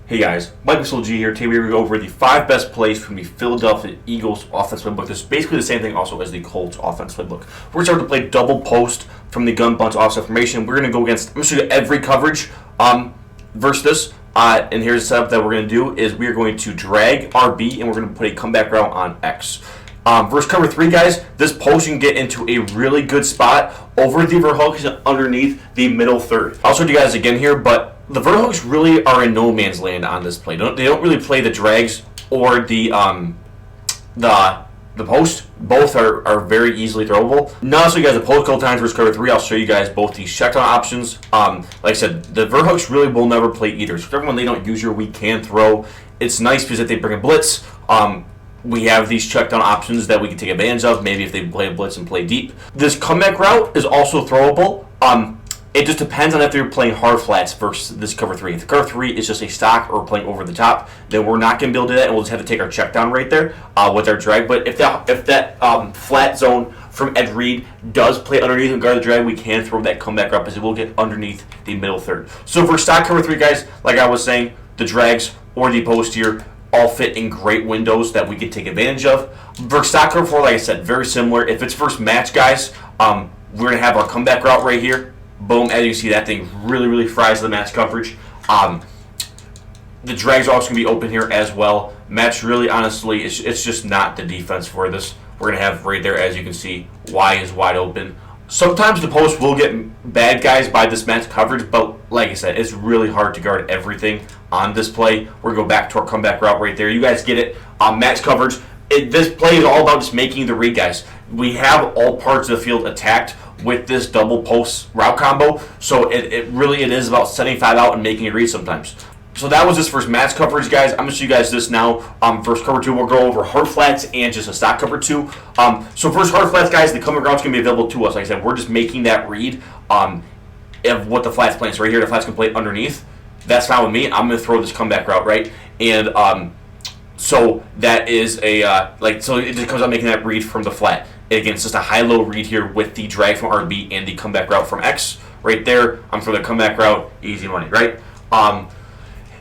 Hey guys, Mike G here. Today we're going to go over the 5 best plays from the Philadelphia Eagles offense playbook. This is basically the same thing also as the Colts offense playbook. We're starting to play double post from the gun bunch offset formation. We're going to go against, I'm going to show you every coverage versus this. And here's the setup that we're going to do is we are going to drag RB and we're going to put a comeback route on X. Versus cover 3, guys, this post you can get into a really good spot over the verhooks and underneath the middle third. I'll show you guys again here, but the verhooks really are in no man's land on this play. They don't really play the drags or the post. Both are very easily throwable. Now I'll show you guys the post couple times versus cover 3. I'll show you guys both these checkdown options. Like I said, the verhooks really will never play either. So everyone they don't use your we can throw. It's nice because if they bring a blitz, we have these checkdown options that we can take advantage of. Maybe if they play a blitz and play deep. This comeback route is also throwable. It just depends on if they're playing hard flats versus this cover 3. If the cover 3 is just a stock or playing over the top, then we're not going to be able to do that, and we'll just have to take our check down right there with our drag. But if that flat zone from Ed Reed does play underneath and guard the drag, we can throw that comeback up as it will get underneath the middle third. So for stock cover 3, guys, like I was saying, the drags or the post here all fit in great windows that we can take advantage of. Versus stock cover 4, like I said, very similar. If it's first match, guys, we're going to have our comeback route right here. Boom, as you see, that thing really fries the match coverage. The drags are also going to be open here as well. Match really, honestly, it's just not the defense for this. We're going to have right there, as you can see, Y is wide open. Sometimes the post will get bad guys by this match coverage, but like I said, it's really hard to guard everything on this play. We're going to go back to our comeback route right there. You guys get it. Match coverage. This play is all about just making the read, guys. We have all parts of the field attacked with this double post route combo, so it really is about setting 5 out and making a read sometimes. So that was this first match coverage, guys. I'm going to show you guys this now. First cover 2, we'll go over hard flats and just a stock cover 2. So first hard flats, guys, the comeback route's going to be available to us. Like I said, we're just making that read of what the flat's playing. So right here, the flat's going to play underneath. That's fine with me. I'm going to throw this comeback route, right? And so that is a, so it just comes out making that read from the flat. Again, it's just a high-low read here with the drag from RB and the comeback route from X. Right there, I'm for the comeback route, easy money, right?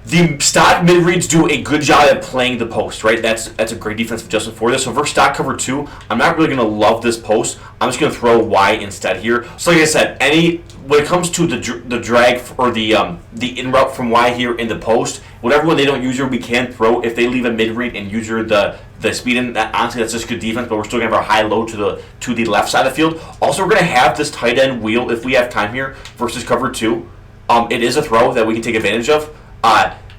The stock mid-reads do a good job at playing the post, right? That's a great defensive adjustment for this. So for stock cover 2, I'm not really going to love this post. I'm just going to throw Y instead here. So like I said, when it comes to the drag or the in route from Y here in the post, whatever one they don't use her, we can throw. If they leave a mid-read and use her the speed in, honestly, that's just good defense, but we're still going to have our high-low to the left side of the field. Also, we're going to have this tight end wheel if we have time here versus cover 2. It is a throw that we can take advantage of.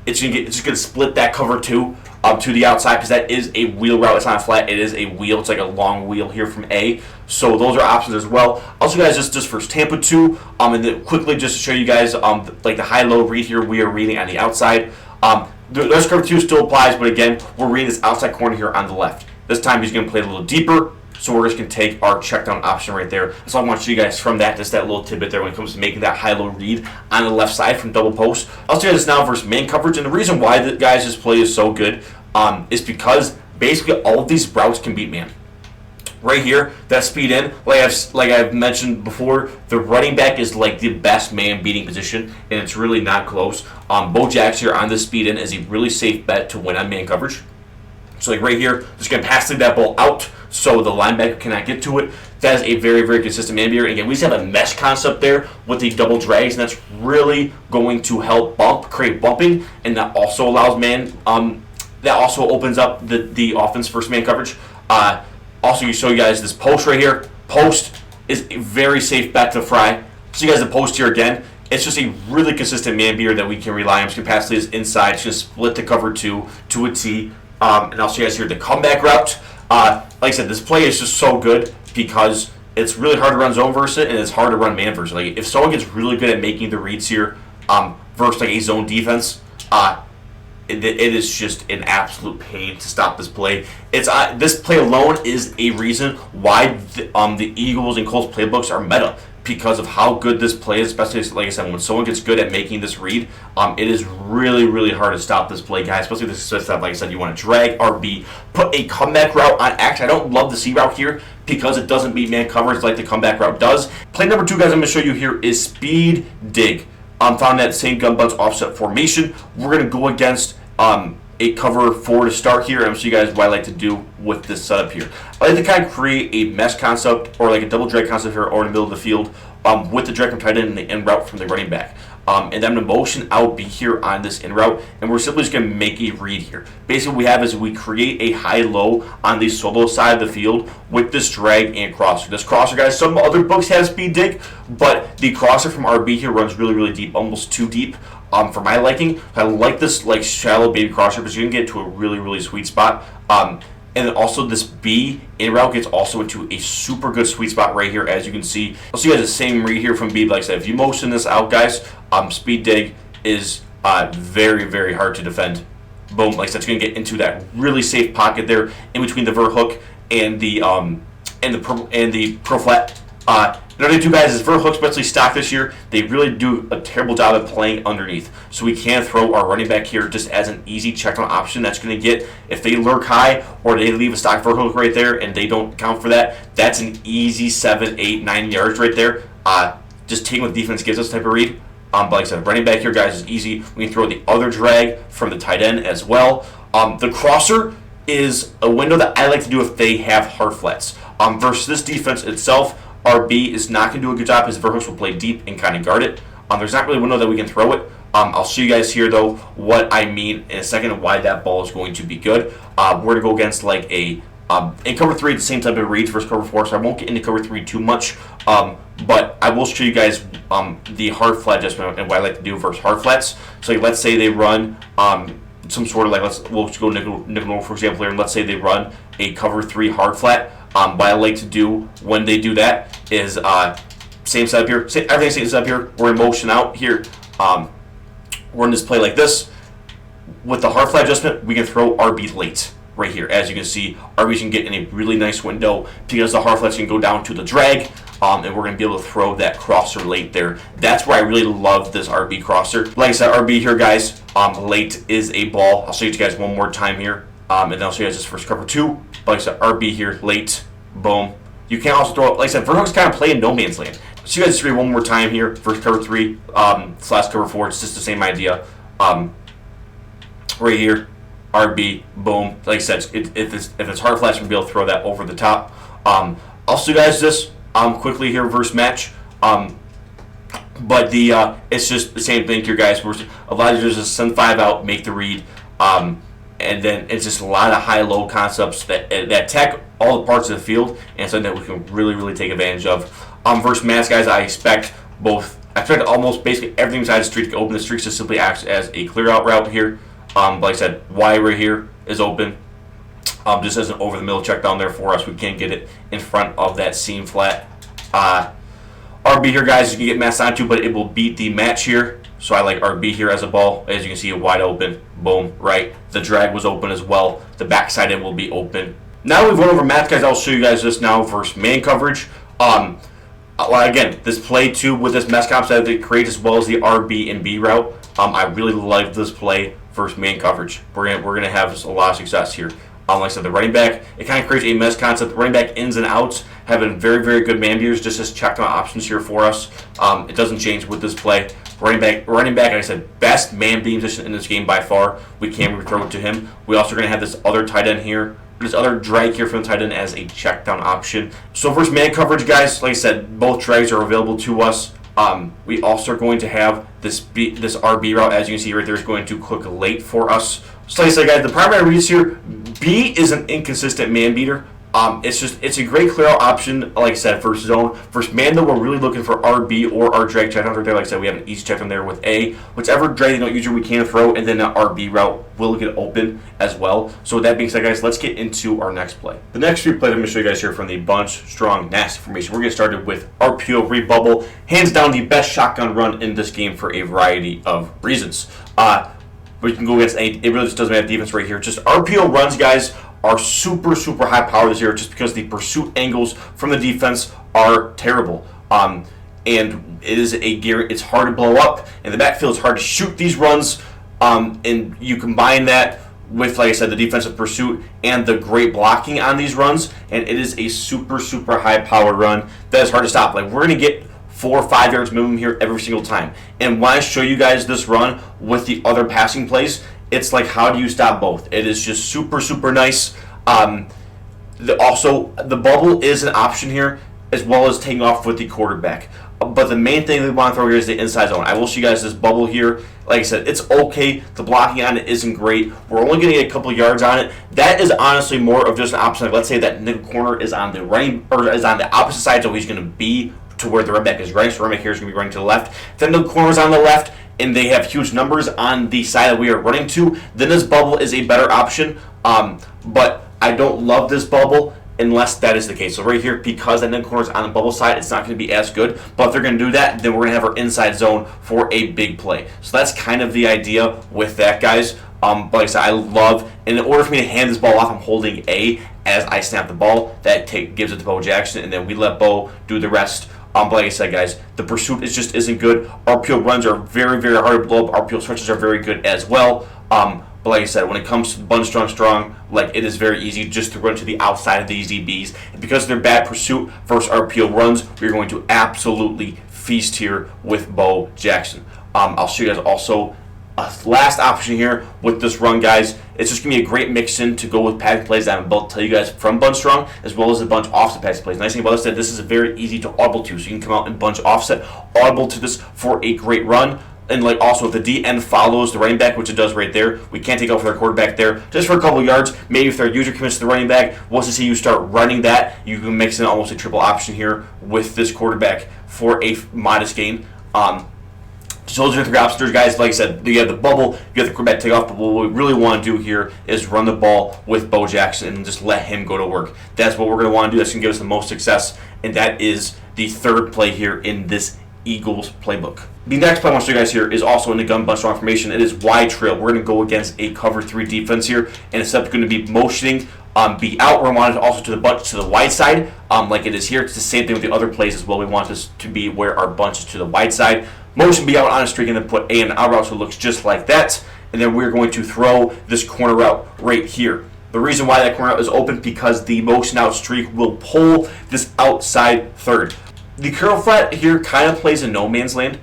It's just going to split that cover 2 to the outside because that is a wheel route. It's not a flat. It is a wheel. It's like a long wheel here from A. So those are options as well. Also, guys, just for Tampa 2, and then quickly just to show you guys like the high-low read here, we are reading on the outside. The rest cover 2 still applies, but again, we're reading this outside corner here on the left. This time he's going to play a little deeper, so we're just going to take our check down option right there. So I want to show you guys from that, just that little tidbit there when it comes to making that high-low read on the left side from double post. I'll show you this now versus man coverage, and the reason why this play is so good is because basically all of these routes can beat man. Right here, that speed in, like I've mentioned before, the running back is like the best man beating position, and it's really not close. Bo Jackson here on this speed in is a really safe bet to win on man coverage. So like right here, just going to pass that ball out so the linebacker cannot get to it. That is a very consistent man beater. Again, we just have a mesh concept there with the double drags, and that's really going to help create bumping, and that also allows man. That also opens up the offense versus man coverage. Also, you show you guys this post right here. Post is a very safe bet to fry. So you guys the post here again. It's just a really consistent man beater that we can rely on. It's capacity is inside. It's going to split the cover 2 to a T. And I'll show you guys here the comeback route. Like I said, this play is just so good because it's really hard to run zone versus it, and it's hard to run man versus it. Like if someone gets really good at making the reads here versus like a zone defense, it is just an absolute pain to stop this play. This play alone is a reason why the Eagles and Colts playbooks are meta because of how good this play is, especially, like I said, when someone gets good at making this read, it is really hard to stop this play, guys, especially this stuff, like I said, you want to drag RB, put a comeback route on X. I don't love the C route here because it doesn't beat man coverage like the comeback route does. Play number 2, guys, I'm going to show you here is speed dig. found that same gun butts offset formation. We're going to go against a cover 4 to start here. I'm going to show you guys what I like to do with this setup here. I like to kind of create a mesh concept or like a double drag concept here or in the middle of the field with the drag from tight end and the in route from the running back. And then I'm going to motion out B here on this in route, and we're simply just going to make a read here. Basically what we have is we create a high-low on the solo side of the field with this drag and crosser. This crosser, guys, some other books have speed dig, but the crosser from RB here runs really, really deep, almost too deep. For my liking, I like this like shallow baby crosser because you can get to a really, really sweet spot. And then also this B in route gets also into a super good sweet spot right here, as you can see. I'll see you guys the same read here from B. Like I said, if you motion this out, guys, speed dig is very, very hard to defend. Boom, like I said, it's going to get into that really safe pocket there in between the vert hook and the pro flat. Another two guys is vert hook, especially stock this year. They really do a terrible job at playing underneath. So we can throw our running back here just as an easy check down option. That's going to get, if they lurk high or they leave a stock vert hook right there and they don't count for that, that's an easy 7, 8, 9 yards right there. Just taking what defense gives us type of read. But like I said, running back here, guys, is easy. We can throw the other drag from the tight end as well. The crosser is a window that I like to do if they have hard flats. Versus this defense itself, RB is not going to do a good job. His vert hooks will play deep and kind of guard it. There's not really a window that we can throw it. I'll show you guys here, though, what I mean in a second and why that ball is going to be good. We're going to go against like a in cover 3, the same type of reads versus cover 4, so I won't get into cover 3 too much. But I will show you guys the hard flat adjustment and what I like to do versus hard flats. So like, let's say they run some sort of like, we'll go nickel for example here, and let's say they run a cover 3 hard flat. What I like to do when they do that is same setup here, everything same setup here. We're in motion out here. We're in this play like this. With the hard flat adjustment, we can throw RB late right here. As you can see, RB can get in a really nice window because the hard flats can go down to the drag, and we're going to be able to throw that crosser late there. That's where I really love this RB crosser. Like I said, RB here, guys, late is a ball. I'll show you guys one more time here, and then I'll show you guys this first cover 2. But like I said, RB here, late, boom. You can also throw it, like I said, vert hooks kind of play in no man's land. So you guys just read one more time here, first cover 3, slash cover 4, it's just the same idea. Right here, RB, boom. Like I said, if it's hard flash, we'll be able to throw that over the top. I'll show you guys this quickly here, versus match. But it's just the same thing here, guys. A lot of just send 5 out, make the read, and then it's just a lot of high-low concepts that attack all the parts of the field, and something that we can really, really take advantage of. Versus match, guys, I expect almost basically everything besides the streak to open. The streaks just simply acts as a clear-out route here. Like I said, Y right here is open. Just as an over-the-middle check down there for us. We can't get it in front of that seam flat. RB here, guys, you can get matched onto, but it will beat the match here. So I like RB here as a ball. As you can see, wide open. Boom, right. The drag was open as well. The backside end will be open. Now we've went over match, guys. I'll show you guys this now versus man coverage. Again, this play too with this mesh concept that it creates as well as the RB and B route. I really like this play versus man coverage. We're gonna have a lot of success here. Like I said, the running back, it kind of creates a mesh concept. The running back ins and outs having very, very good man beaters, just as check down options here for us. It doesn't change with this play. Running back, like I said, best man beating position in this game by far. We can throw it to him. We also are gonna have this other tight end here. This other drag here from the tight end as a check down option. So versus man coverage, guys, like I said, both drags are available to us. We also are going to have this RB route, as you can see right there, is going to cook late for us. So like I said, guys, the primary reads here, B is an inconsistent man beater. It's a great clear out option, like I said, versus zone. Versus man, though, we're really looking for RB or our drag check down right there. Like I said, we have an easy check down there with A. Whichever drag they don't use, we can throw, and then that RB route will get open as well. So with that being said, guys, let's get into our next play. The next three plays I'm going to show you guys here from the bunch, strong, nasty formation. We're going to started with RPO Bubble. Hands down the best shotgun run in this game for a variety of reasons. But you can go against any, it really just doesn't have defense right here. Just RPO runs, guys, are super, super high power this year just because the pursuit angles from the defense are terrible. And it's hard to blow up. In the backfield, it's hard to shoot these runs. And you combine that with, like I said, the defensive pursuit and the great blocking on these runs, and it is a super, super high power run that is hard to stop. Like, we're going to get 4 or 5 yards minimum here every single time. And when I show you guys this run with the other passing plays, it's like, how do you stop both? It is just super, super nice. Also, the bubble is an option here, as well as taking off with the quarterback. But the main thing we want to throw here is the inside zone. I will show you guys this bubble here. Like I said, it's okay. The blocking on it isn't great. We're only going to get a couple yards on it. That is honestly more of just an option. Like, let's say that nickel corner is on the running, or is on the opposite side, so he's going to be to where the running back is running. So the running back here is going to be running to the left. If then the corner is on the left, and they have huge numbers on the side that we are running to, then this bubble is a better option. But I don't love this bubble unless that is the case. So right here, because that nickel corner is on the bubble side, it's not going to be as good. But if they're going to do that, then we're going to have our inside zone for a big play. So that's kind of the idea with that, guys. But like I said, I love, and in order for me to hand this ball off, I'm holding A as I snap the ball. That gives it to Bo Jackson, and then we let Bo do the rest. But like I said, guys, the pursuit just isn't good. RPO runs are very, very hard to blow up. RPO stretches are very good as well. But like I said, when it comes to bunch strong, like, it is very easy just to run to the outside of these DBs. And because of their bad pursuit versus RPO runs, we're going to absolutely feast here with Bo Jackson. I'll show you guys also a last option here with this run, guys. It's just going to be a great mix-in to go with passing plays that I'm about to tell you guys from bunch strong, as well as a bunch offset passing plays. Nice thing about this is very easy to audible to, so you can come out and bunch offset, audible to this for a great run. And like also, if the DN follows the running back, which it does right there, we can't take off with our quarterback there just for a couple yards. Maybe if their user commits to the running back, once they see you start running that, you can mix in almost a triple option here with this quarterback for a modest gain. So those are the 3 options, guys. Like I said, you have the bubble, you have the quarterback take off, but what we really want to do here is run the ball with Bo Jackson and just let him go to work. That's what we're going to want to do. That's going to give us the most success, and that is the third play here in this Eagles playbook. The next play I want to show you guys here is also in the gun bunch strong formation. It is wide trail. We're going to go against a cover 3 defense here, and it's going to be motioning be out. We're wanting also to the bunch to the wide side, like it is here. It's the same thing with the other plays as well. We want this to be where our bunch is to the wide side. Motion be out on a streak, and then put A in an out route so it looks just like that. And then we're going to throw this corner route right here. The reason why that corner route is open because the motion out streak will pull this outside third. The curl flat here kind of plays in no man's land,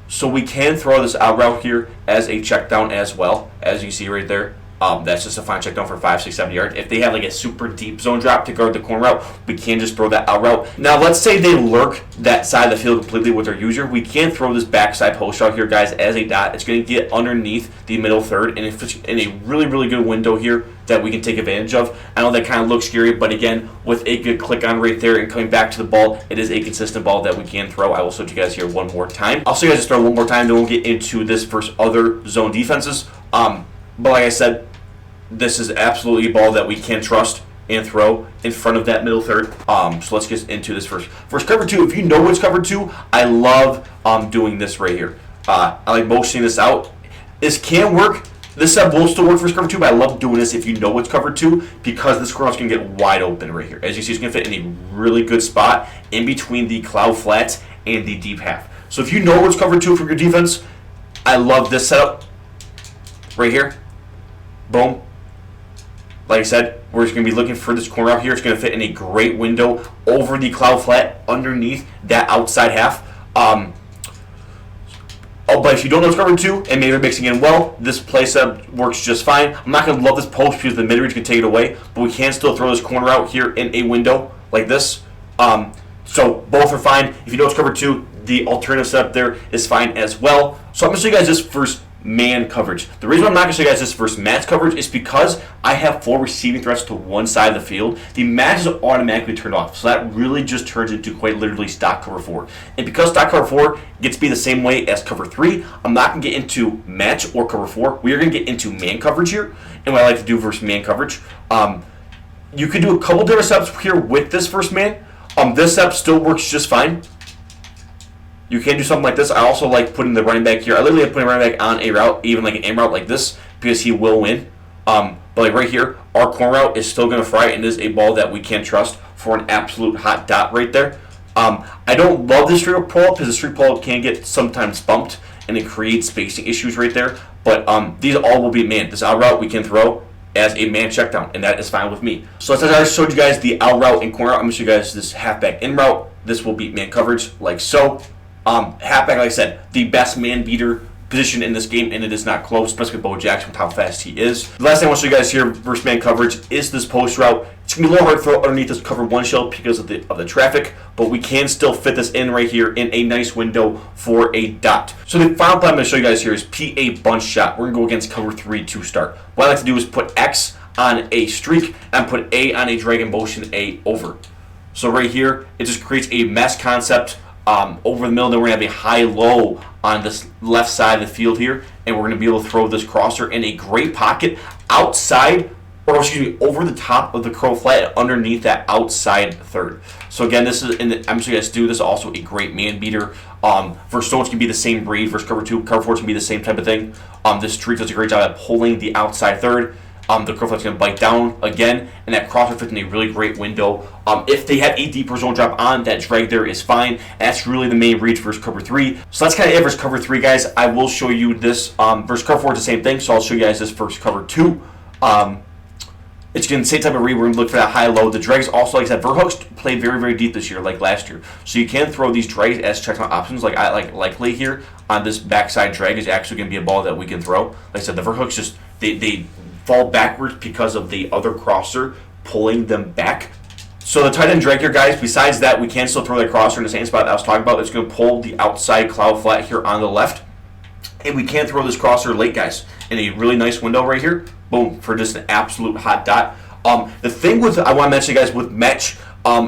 so we can throw this out route here as a check down as well, as you see right there. That's just a fine check down for 5, 6, 7 yards. If they have like a super deep zone drop to guard the corner route, we can just throw that out route. Now, let's say they lurk that side of the field completely with their user. We can throw this backside post route here, guys, as a dot. It's going to get underneath the middle third, and it's in a really, really good window here that we can take advantage of. I know that kind of looks scary, but again, with a good click on right there and coming back to the ball, it is a consistent ball that we can throw. I will show you guys here one more time. I'll show you guys just throw one more time, then we'll get into this versus other zone defenses. But like I said, this is absolutely a ball that we can trust and throw in front of that middle third. So let's get into this first. First, cover 2. If you know what's cover 2, I love doing this right here. I like motioning this out. This can work. This set will still work for cover 2, but I love doing this if you know what's cover 2 because this corner is going to get wide open right here. As you see, it's going to fit in a really good spot in between the cloud flats and the deep half. So if you know what's cover 2 for your defense, I love this setup right here. Boom. Like I said, we're just going to be looking for this corner out here. It's going to fit in a great window over the cloud flat underneath that outside half. But if you don't know it's cover 2 and maybe you're mixing in well, this play setup works just fine. I'm not going to love this post because the mid-range can take it away, but we can still throw this corner out here in a window like this. So both are fine. If you know it's cover 2, the alternative setup there is fine as well. So I'm going to show you guys this first man coverage. The reason I'm not going to show you guys this versus match coverage is because I have 4 receiving threats to one side of the field. The match is automatically turned off, so that really just turns into quite literally stock cover 4. And because stock cover 4 gets to be the same way as cover 3, I'm not going to get into match or cover 4. We are going to get into man coverage here, and what I like to do versus man coverage. You could do a couple different setups here with this first man. This setup still works just fine. You can do something like this. I also like putting the running back here. I literally like putting running back on a route, even like an aim route like this, because he will win. But like right here, our corner route is still going to fry, and it is a ball that we can trust for an absolute hot dot right there. I don't love this street pull-up because the street pull-up can get sometimes bumped, and it creates spacing issues right there. But these all will be man. This out route we can throw as a man check down, and that is fine with me. So as I showed you guys the out route and corner route, I'm going to show you guys this halfback in route. This will be man coverage like so. Halfback, like I said, the best man beater position in this game, and it is not close, especially with Bo Jackson with how fast he is. The last thing I want to show you guys here versus man coverage is this post route. It's gonna be a little hard to throw underneath this cover one shell because of the traffic, but we can still fit this in right here in a nice window for a dot. So the final play I'm gonna show you guys here is PA bunch shot. We're gonna go against cover 3 to start. What I like to do is put X on a streak and put A on a drag and motion A over. So right here, it just creates a mesh concept over the middle. Then we're going to have a high-low on this left side of the field here, and we're going to be able to throw this crosser in a great pocket outside, or excuse me, over the top of the crow flat underneath that outside third. So again, this is, I'm sure you guys do this, also a great man beater. Versus stones can be the same breed, versus cover 2, cover 4 can be the same type of thing. This streak does a great job at pulling the outside third. The crow flat's going to bite down again, and that crosser fits in a really great window. If they have a deeper zone drop on, that drag there is fine. And that's really the main read versus cover 3. So that's kind of it versus cover 3, guys. I will show you this versus cover 4 is the same thing, so I'll show you guys this versus cover 2. It's going to the same type of read. We're going to look for that high-low. The drags also, like I said, verhooks play very, very deep this year, like last year. So you can throw these drags as check down options, like likely here on this backside drag is actually going to be a ball that we can throw. Like I said, the verhooks just they fall backwards because of the other crosser pulling them back. So the tight end drag here, guys, besides that, we can still throw that crosser in the same spot that I was talking about. It's going to pull the outside cloud flat here on the left. And we can throw this crosser late, guys, in a really nice window right here. Boom, for just an absolute hot dot. The thing with, I want to mention, guys, with match,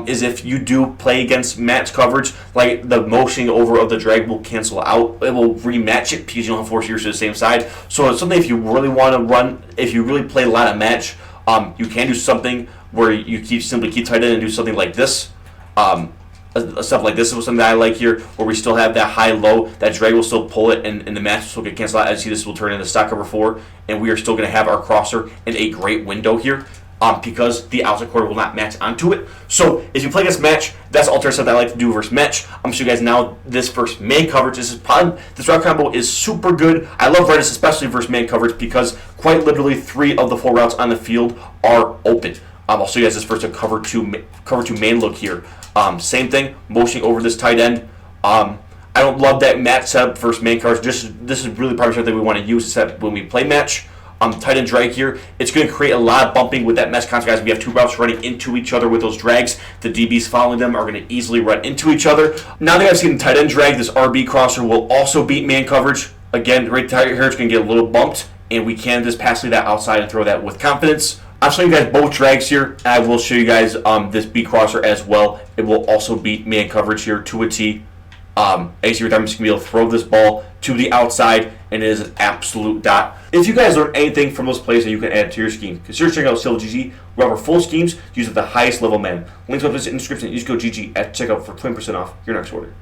is if you do play against match coverage, like the motioning over of the drag will cancel out. It will rematch it because you don't have 4 receivers to the same side. So it's something if you really want to run, if you really play a lot of match, you can do something where you simply keep tight end and do something like this. Stuff like this is something that I like here, where we still have that high-low. That drag will still pull it, and the match will still get canceled out. As you see, this will turn into stock cover 4, and we are still going to have our crosser in a great window here. Because the outside quarter will not match onto it. So if you play against match, that's alternative stuff that I like to do versus match. I'm going to show you guys now this versus man coverage. This route combo is super good. I love Redis, especially versus man coverage, because quite literally 3 of the 4 routes on the field are open. I'll show you guys this versus a cover two man look here. Same thing, motioning over this tight end. I don't love that match setup versus man coverage. This is really probably something we want to use except when we play match. Tight end drag here. It's going to create a lot of bumping with that mesh concept, guys. We have 2 routes running into each other with those drags. The DBs following them are going to easily run into each other. Now that I've seen the tight end drag, this RB crosser will also beat man coverage. Again, right here it's going to get a little bumped, and we can just pass that outside and throw that with confidence. I'm showing you guys both drags here, and I will show you guys this B crosser as well. It will also beat man coverage here to a T. As you're just going to be able to throw this ball to the outside, and it is an absolute dot. If you guys learned anything from those plays that you can add to your scheme, consider checking out StilGG. We have our full schemes used at the highest level, man. Links up in the description. You just go GG at checkout for 20% off your next order.